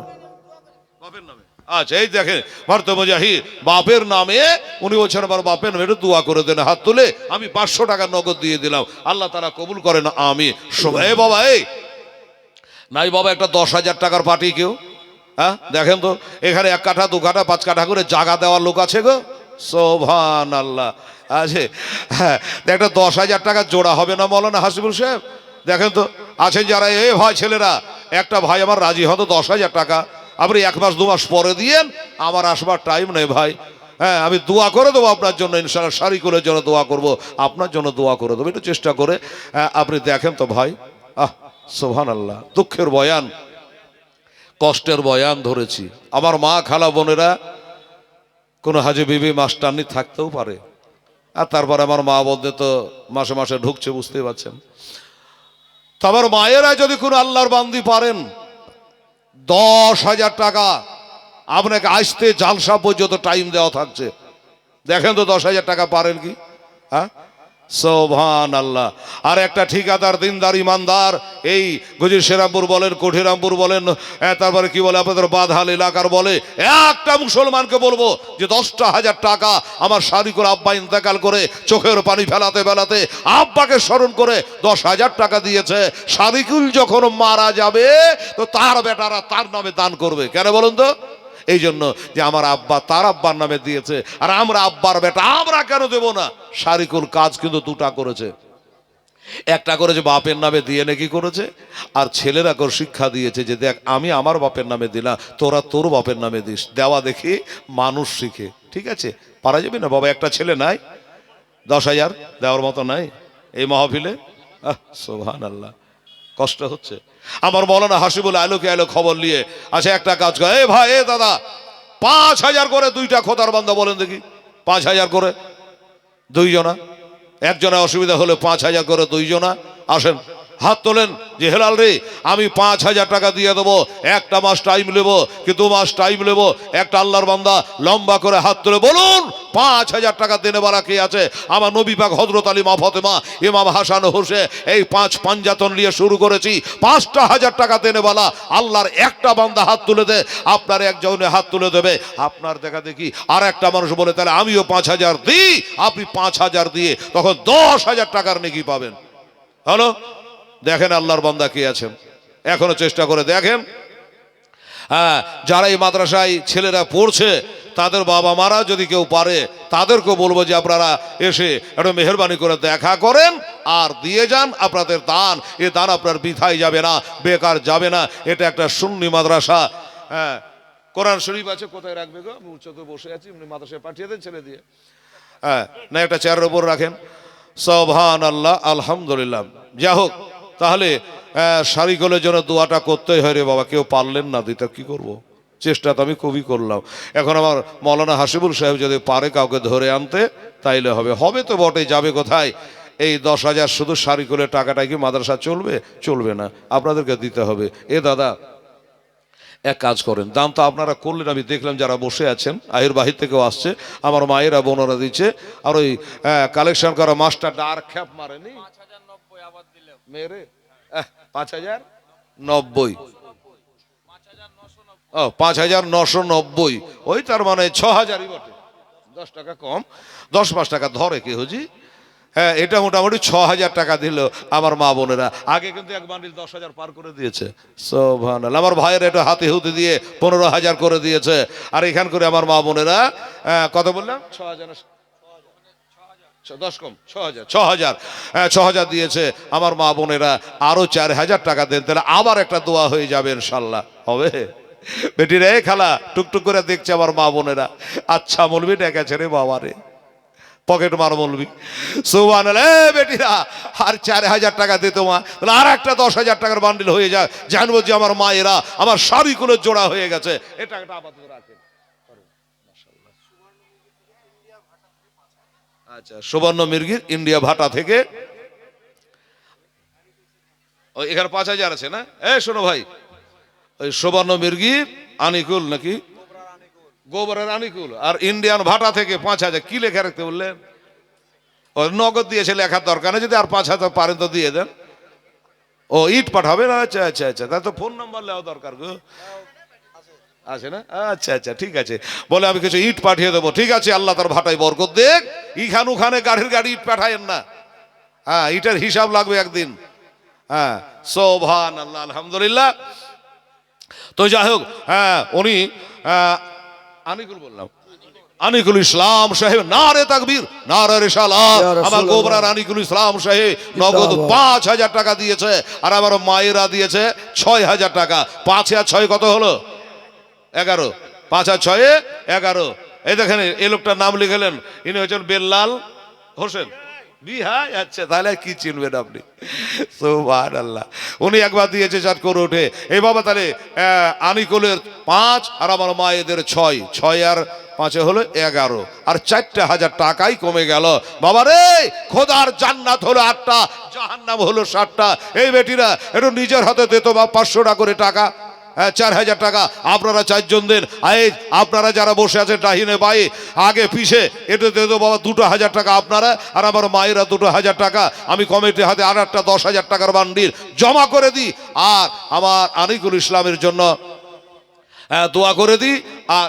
বাপের নামে। আচ্ছা, এই দেখেন মারতো মুজাহিদ, বাপের নামে উনি বলছেন আমার বাপের নামে একটু দোয়া করে দেন। হাত তুলে আমি 500 টাকা নগদ দিয়ে দিলাম। আল্লাহ তারা কবুল করেন, আমি। এই বাবা, এই নাই বাবা, একটা 10,000 টাকার পার্টি কেউ? হ্যাঁ, দেখেন তো, এখানে 1 কাঠা, 2 কাঠা, 5 কাঠা করে জায়গা দেওয়ার লোক আছে গো। সুবহানাল্লাহ। আছে, হ্যাঁ, একটা 10,000 টাকা জোড়া হবে না মৌলানা হাসিবুল সাহেব? দেখেন তো, আছেন যারা, এ ভাই ছেলেরা, একটা ভাই আমার রাজি হতো 10,000 টাকা, আপনি 1 মাস 2 মাস পরে দিয়েন, আমার আসবার টাইম নেই ভাই। হ্যাঁ, আমি দোয়া করে দেবো আপনার জন্য, ইনশাআল্লাহ শারিকুলের জন্য দোয়া করব, আপনার জন্য দোয়া করে দেবো, একটু চেষ্টা করে। আপনি দেখেন তো ভাই। সুবহানাল্লাহ, দুঃখের বয়ান, কষ্টের বয়ান ধরেছি। আমার মা, খালা, বোনেরা, কোনো হাজি বিবি মাস্টারনি থাকতেও পারে, আর তারপর আমার মা বোনদের তো মাসে মাসে ঢুকছে, বুঝতেই পারছেন। তো আমার মায়েরা যদি কোনো আল্লাহর বান্দি পারেন, 10,000 টাকা আপনাকে আসতে জালসা পর্যন্ত টাইম দেওয়া থাকছে। দেখেন তো 10,000 টাকা পারেন কি? হ্যাঁ, সুবহানাল্লাহ। আর একটা ঠিকাদার, দিনদার, ইমানদার, এই গুজির শ্রীরামপুর বলেন, কঠিরামপুর বলেন, তারপরে কি বলে আপনাদের বাদহাল এলাকার বলে, একটা মুসলমানকে বলবো যে 10,000 টাকা আমার শারিকুল আব্বা ইন্তেকাল করে চোখের পানি ফেলাতে ফেলাতে আব্বাকে স্মরণ করে 10,000 টাকা দিয়েছে। শারিকুল যখন মারা যাবে তো তার বেটারা তার নামে দান করবে। কেন বলুন তো? এই জন্য যে আমার আব্বা তার আব্বার নামে দিয়েছে, আর আমরা আব্বার বেটা, আমরা কেন দেব না? শারিকুল কাজ কিন্তু দুটা করেছে, একটা করেছে বাপের নামে দিয়ে নাকি করেছে, আর ছেলেরা করে শিক্ষা দিয়েছে যে দেখ আমি আমার বাপের নামে দিলাম, তোরা তোর বাপের নামে দিস। দেওয়া দেখি মানুষ শিখে। ঠিক আছে, পারা যাবে না বাবা? একটা ছেলে নাই 10,000 দেওয়ার মতো নাই এই মাহফিলে? সুবহানাল্লাহ, কষ্ট হচ্ছে। আমার মৌলানা হাসিবুল আলোকে আলো খবর নিয়ে আচ্ছা একটা কাজ করে, এ ভাই, এ দাদা, 5,000 করে দুইটা খোদার বান্দা বলেন দেখি, 5,000 করে দুইজনা, একজনে অসুবিধা হলে 5,000 করে দুইজনা আসেন, হাত তোলেন যে হেলাল রে আমি 5,000 টাকা দিয়ে দেবো, একটা মাস টাইম নেবো কি 2 মাস টাইম নেবো। একটা আল্লাহর বান্দা লম্বা করে হাত তুলে বলুন 5,000 টাকা দেনে বালা কে আছে? আমার নবী পাক হযরত আলী, মা ফাতেমা, ইমাম হাসান হোসেন, এই 5 পাঞ্জাতন নিয়ে শুরু করেছি। 5,000 টাকা দেনে বালা আল্লাহর একটা বান্দা হাত তুলে দে, আপনার একজনে হাত তুলে দেবে। আপনার দেখা দেখি আর একটা মানুষ বলে তাহলে আমিও 5,000 দিই, আপনি 5,000 দিয়ে তখন 10,000 টাকার নেকি পাবেন। হলো, দেখেন আল্লাহর বান্দা কে আছেন, এখনো চেষ্টা করে দেখেন। হ্যাঁ, যারা এই মাদ্রাসায় ছেলেরা পড়ছে তাদের বাবা মারা যদি কেউ পারে তাদেরকে বলবো যে আপনারা এসে একটু মেহরবানি করে দেখা করেন আর দিয়ে যান আপনাদের দান। এ দান আপনার বৃথায় যাবে না, বেকার যাবে না। এটা একটা সুন্নি মাদ্রাসা। হ্যাঁ, কোরআন শরীফ আছে, কোথায় রাখবে গো? আমি উচ্চতে বসে আছি, এমনি মাদ্রাসায় পাঠিয়ে দেন ছেলে দিয়ে। হ্যাঁ, না একটা চেয়ারের উপর রাখেন। সুবহানাল্লাহ, আলহামদুলিল্লাহ। যাই হোক, তাহলে শারিকুলের জন্য দোয়াটা করতেই হয় রে বাবা। কেউ পারলেন না দিতে, কি করব? চেষ্টা তো আমি খুবই করলাম। এখন আমার মৌলানা হাসিবুল সাহেব যদি পারে কাউকে ধরে আনতে তাইলে হবে। হবে তো বটে, যাবে কোথায়? এই 10,000 শুধু শারিকুলের টাকাটাই কি মাদ্রাসা চলবে? চলবে না, আপনাদেরকে দিতে হবে। এ দাদা, এক কাজ করেন, দাম তো আপনারা করলেন, আমি দেখলাম যারা বসে আছেন আহির বাহির থেকেও আসছে, আমার মায়েরা বোনরা দিচ্ছে, আর ওই কালেকশন করা মাস্টার ডার খ্যাপ মারেনি মেরে 5,090, ও 5,990, ওই তার মানে 6,000ই বটে, 10 টাকা কম, 10-5 টাকা ধরে কে হুজি। হ্যাঁ, এটা মোটামুটি 6,000 টাকা দিল আমার মা বোনেরা। আগে কিন্তু এক বান্ডিল 10,000 পার করে দিয়েছে। সুবহানাল্লাহ, আমার ভাইয়ের এটা হাতে হুতে দিয়ে 15,000 করে দিয়েছে। আর এখান করে আমার মা বোনেরা কত বললাম? 6,000, 10 কম 6,000, 6,000 দিয়েছে আমার মা বোনেরা। আরো 4,000 টাকা দেন, তাহলে আবার একটা দোয়া হয়ে যাবে ইনশাল্লাহ। হবে বেটি রে, খালা টুকটুক করে দেখছে আমার মা বোনেরা। আচ্ছা মলবি ডেকেছে রে বাবা রে, পকেট মার মলবি। সুবহানাল্লাহ, বেটিরা আর 4,000 টাকা দিত মা, তাহলে আর একটা 10,000 টাকার বান্ডিল হয়ে যায়। জানবো যে আমার মায়েরা আমার শারিকুলের জোড়া হয়ে গেছে। এটা একটা আপাতত রাখেন। আচ্ছা, সুবর্ণ মির্গির ইন্ডিয়া ভাটা থেকে ওই এখানে 5,000 আছে না? শোনো ভাই, ওই সুবর্ণ মির্গির আনিকুল নাকি গোবরের আনিকুল আর ইন্ডিয়ান ভাটা থেকে 5,000 কি লেখা রাখতে বললেন? ও নগদ দিয়েছে, লেখার দরকার নেই, যদি আর 5,000 পারেন তো দিয়ে দেন। ও ইট পাঠাবে না? আচ্ছা আচ্ছা আচ্ছা, তাহলে তো ফোন নাম্বার নেওয়া দরকার গো, আছে না? আচ্ছা আচ্ছা, ঠিক আছে, বলে আমি কিছু ইট পাঠিয়ে দেবো। ঠিক আছে, আল্লাহ তার ভাটায় বরকত দেখ। ইখান ওখানে গাড়ির গাড়ি ইট পাঠায়েন না। হ্যাঁ, ইটের হিসাব লাগবে একদিন। হ্যাঁ, সুবহানাল্লাহ, আলহামদুলিল্লাহ। তো যাই হোক, হ্যাঁ, উনি আনিকুল বললাম, আনিকুল ইসলাম সাহেব, নারে তাকবীর, নারে রিসালাত। আমার গোবরার আনিকুল ইসলাম সাহেব নগদ 5,000 টাকা দিয়েছে, আর আমার মায়েরা দিয়েছে 6,000 টাকা। 5 আর 6 কত হলো? 11। 5 আর 6 11। এই দেখেন এই লোকটার নাম লিখলেন, ইনি হচ্ছেন বেল্লাল হোসেন বিহাই। আচ্ছা, তাহলে কি চিনবেন আপনি? সুবহানাল্লাহ, উনি একবার দিয়েছে চাট করে উঠে। এই বাবা, তাহলে আনিকুলের 5 আর আমার মায়েদের 6, 6 আর 5 হলো 11, আর 4,000 টাকাই কমে গেল। বাবা রে, খোদার জান্নাত হলো 8টা, জাহান্নাম হলো 7টা। এই বেটিরা একটু নিজের হাতে দিত বা 500 টাকা করে টাকা, 4,000 টাকা আপনারা 4 জন দেন। আপনারা যারা বসে আছেন ডাহিনে বাই আগে পিছে, এটা দিয়ে দেবো বাবা 2,000 টাকা আপনারা, আর আমার মায়েরা 2,000 টাকা। আমি কমিটির হাতে আর একটা 10,000 টাকার বান্ডিল জমা করে দিই, আর আমার আনিকুল ইসলামের জন্য দোয়া করে দিই। আর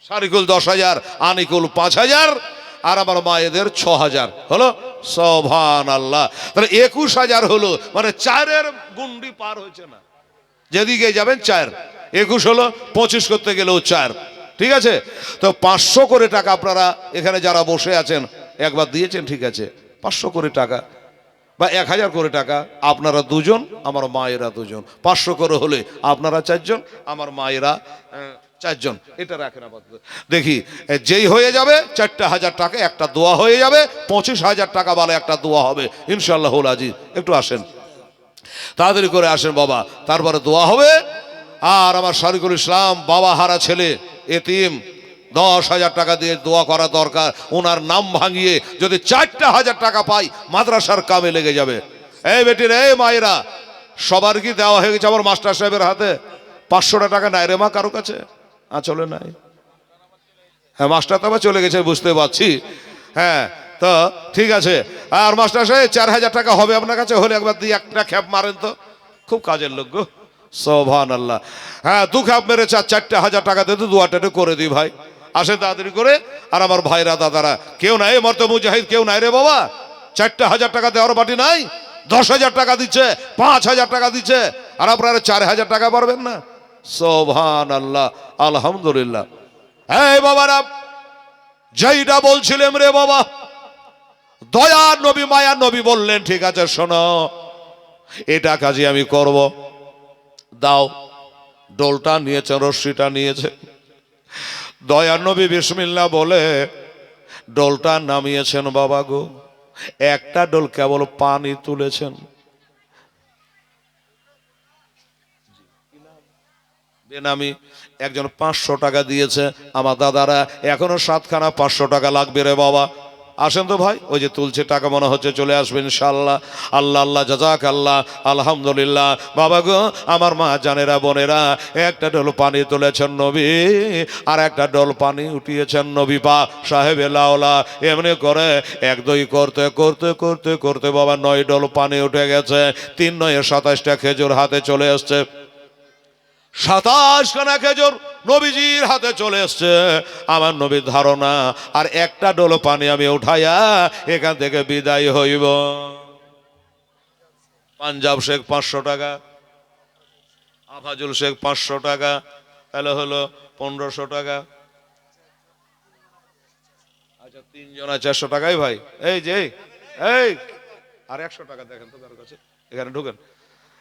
শারিকুল 10,000, আনিকুল 5,000, আর আমার মায়েদের 6,000 হলো। সুবহানাল্লাহ, তাহলে 21,000 হলো, মানে 4-এর গুন্ডি পার হয়েছে না। যেদিকে যাবেন 4, 21 হলো, 25 করতে গেলেও 4, ঠিক আছে? তো 500 করে টাকা আপনারা এখানে যারা বসে আছেন একবার দিয়েছেন, ঠিক আছে? 500 করে টাকা বা 1000 করে টাকা, আপনারা দুজন, আমার মায়েরা দুজন, 500 করে হলে আপনারা 4 জন, আমার মায়েরা 4 জন, এটা রাখেন আপাতত। দেখি যেই হয়ে যাবে 4000 টাকা একটা দোয়া হয়ে যাবে, 25,000 টাকা বালা একটা দোয়া হবে ইনশাআল্লাহুল আজিজ। একটু আসেন, তাড়াতাড়ি করে আসেন বাবা, তারপরে দোয়া হবে। আর আমার শরীফুল ইসলাম বাবা হারা ছেলে এতিম, 10,000 টাকা দিয়ে দোয়া করা দরকার। ওনার নাম ভাঙিয়ে যদি 4,000 টাকা পাই মাদ্রাসার কামে লেগে যাবে। এই বেটির, এই মায়েরা, সবার কি দেওয়া হয়ে গেছে? আমার মাস্টার সাহেবের হাতে 500 টাকা নাই রে মা কারো কাছে? চলে নাই? হ্যাঁ, মাস্টার তো আবার চলে গেছে, বুঝতে পারছি। হ্যাঁ, তো ঠিক আছে। আর মাস্টার সাহেব 4,000 টাকা হবে আপনার কাছে? হলে একবার দিয়ে একটা খ্যাপ মারেন তো, খুব কাজের লোক গো, সুবহানাল্লাহ। হ্যাঁ, 2 খ্যাপ মেরে 4,000 টাকা দিয়ে দোয়াটা করে দিই ভাই। আসে তাড়াতাড়ি করে। আর আমার ভাইরা দাদারা কেউ নাই, মর্ত মুজাহিদ কেউ নাই রে বাবা? 4,000 টাকা দেওয়ার বাটি নাই? 10,000 টাকা দিচ্ছে, 5,000 টাকা দিচ্ছে, আর আপনারা 4,000 টাকা পারবেন না? সুবহানাল্লাহ, আলহামদুলিল্লাহ। এই বাবারা, যেইটা বলছিলাম রে বাবা, দয়ার নবী মায়ার নবী বললেন, ঠিক আছে শোনো, এটা কাজে আমি করব। দাও। ডোলটা নিয়েছে, রশ্মিটা নিয়েছে, দয়ার নবী বিসমিল্লাহ বলে ডোলটা নামিয়েছেন। বাবা গো, একটা ডোল কেবল পানি তুলেছেন। বেনামি একজন 500 টাকা দিয়েছে। আমার দাদারা এখনো 7খানা 500 টাকা লাগবে রে বাবা। আসেন তো ভাই, ওই যে তুলছে টাকা মনে হচ্ছে চলে আসবেন ইনশাআল্লাহ। আল্লাহ আল্লাহ জাযাক আল্লাহ, আলহামদুলিল্লাহ। বাবা গো, আমার মা জানেরা বোনেরা, একটা ডোল পানি তুলেছেন নবী, আর একটা ডোল পানি উঠিয়েছেন নবী পাক সাহেবে লাওলা। এমনি করে 1-2 করতে করতে করতে করতে বাবা 9 ডোল পানি উঠে গেছে। 3 9 27টা খেজুর হাতে চলে আসছে। 27 খানা খেজুর নবীজির হাতে চলে এসছে। আমার নবীর ধারণা, আর একটা ডোল পানি আমি উঠাইয়া এখান থেকে বিদায় হইব। পাঞ্জাব শেখ 500 টাকা, আফাজুল শেখ 500 টাকা, তাহলে হলো 1500 টাকা। আচ্ছা, 3 জনা 400 টাকাই ভাই। এই যে এই আর 100 টাকা দেখেন তো কার কাছে, এখানে ঢুকেন।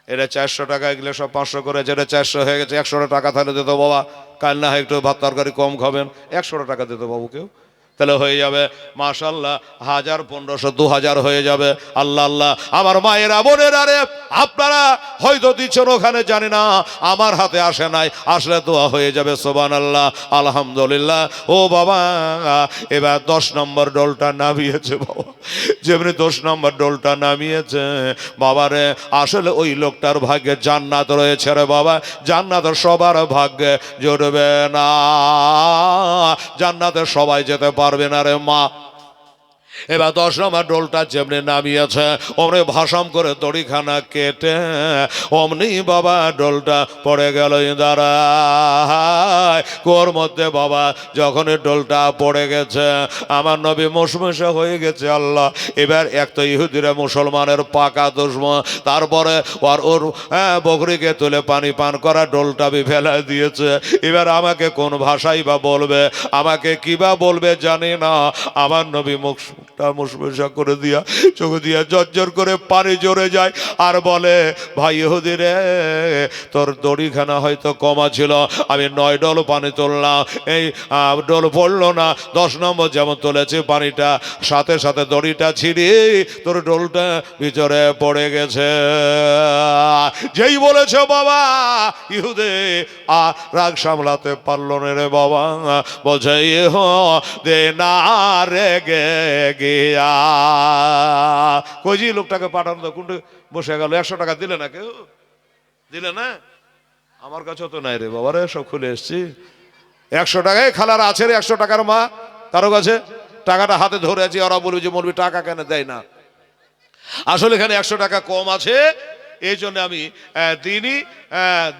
এটা 400 টাকা, এগুলো সব 500 করে, যেটা 400 হয়ে গেছে। 100 টাকা তাহলে দিত বাবা, কাল না হয় একটু ভাত তরকারি কম খাবেন, 100 টাকা দিত বাবু কেউ, তাহলে হয়ে যাবে মাশাআল্লাহ 1000 1500 2000 হয়ে যাবে। আল্লাহ আল্লাহ। আমার মায়েরা বোনেরা রে, আপনারা হয়তো দিচ্ছেন ওখানে, জানি না, আমার হাতে আসে নাই, আসলে দোয়া হয়ে যাবে। সুবহানাল্লাহ, আলহামদুলিল্লাহ। ও বাবা, এবার 10 নম্বর ডোলটা নামিয়েছে বাবা। যেমনি 10 নম্বর ডোলটা নামিয়েছে বাবারে, আসলে ওই লোকটার ভাগ্যে জান্নাত রয়েছে রে বাবা। জান্নাত সবার ভাগ্যে জুটবে না, জান্নাতে সবাই যেতে পারবে না রে মা। এবার 10 নম্বর ডোলটা যেমনি নামিয়েছে, অমনি ভাসাম করে দড়িখানা কেটে অমনি বাবা ডোলটা পড়ে গেল দাঁড়ায় কোর মধ্যে। বাবা যখন ডোলটা পড়ে গেছে, আমার নবী মুশমুশা হয়ে গেছে। আল্লাহ, এবার এক তো ইহুদিরা মুসলমানের পাকা দুশমন, তারপরে ওর বকরিকে তুলে পানি পান করা ডোলটা ফেলা দিয়েছে। এবার আমাকে কোন ভাষাই বা বলবে, আমাকে কিবা বলবে জানি না। আমার নবী মুশমুশা করে দিয়া, চোখ দিয়া জর্জর করে পানি জড়ে যায়, আর বলে, ভাই ইহুদি রে, তোর দড়িখানা হয়তো কমা ছিল, আমি 9 ডল পানি তুললাম, এই ডোল পড়লো না। 10 নম্বর যেমন তুলেছে পানিটা, সাথে সাথে দড়িটা ছিঁড়ে তোর ডোলটা ভিতরে পড়ে গেছে। যেই বলেছে বাবা, ইহুদে রাগ সামলাতে পারল না রে বাবা, বলছে দে না রে গে গিয়া। কইজি লোকটাকে পাঠানো তো কোনটা বসে গেল। 100 টাকা দিলে না কেউ? দিলে না? আমার কাছে তো নাই রে বাবা রে, সব খুলে এসছি। 100 টাকায় খালার আছে রে, 100 টাকার মা কারো কাছে? টাকাটা হাতে ধরে আছি, ওরা বলবে যে মৌলবি টাকা কেন দেয় না। আসলে এখানে 100 টাকা কম আছে, এই জন্য আমি দিনই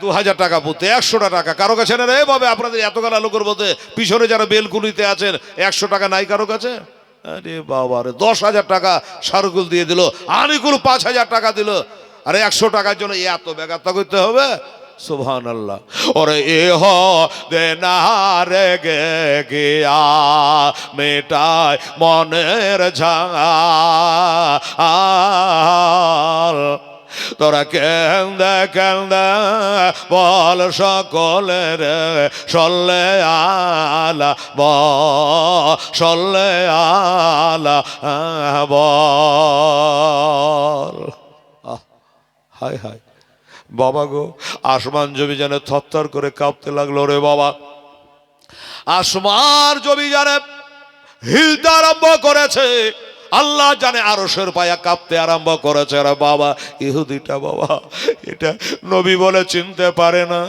2000 টাকা পুঁতে 100 টাকা কারো কাছে না রে বাবা। আপনাদের এতগুলা লোকের মধ্যে পিছনে যারা বেলকুনিতে আছেন, 100 টাকা নাই কারো কাছে? আরে বাবা রে, 10,000 টাকা সারকুল দিয়ে দিল, আনিকুল 5,000 টাকা দিল। আরে 100 টাকার জন্য এত বেগাত্তা করতে হবে? সুবহানাল্লাহ। ওরে এহ দেনারে গে গিয়া মেটায় মনের ঝাল, তোরা কেন্দে কেন্দে বল সকলের সল্লে আলা সল্লে আলা বল। হায় হায় বাবা গো, আসমান জমি যেন থরথর করে কাঁপতে লাগলো রে বাবা। আসমান জমি যেন হিলতে আরম্ভ করেছে, আল্লাহ জানে আরশের পায়া কাঁপতে আরম্ভ করেছে রে বাবা। ইহুদিটা বাবা এটা নবী বলে চিনতে পারে না,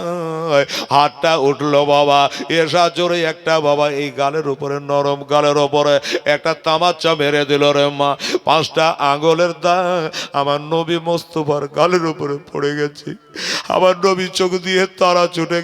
হাতটা উঠলো বাবা, এসা জোরে একটা বাবা এই গালের উপরে, নরম গালের উপরে একটা তামাচ্চা মেরে দিল রে মা। 5টা আঙ্গুলের দাগ আমার নবী মোস্তফার গালের উপরে পড়ে গেছে। আমার নবী চোখ দিয়ে তারা ছুটে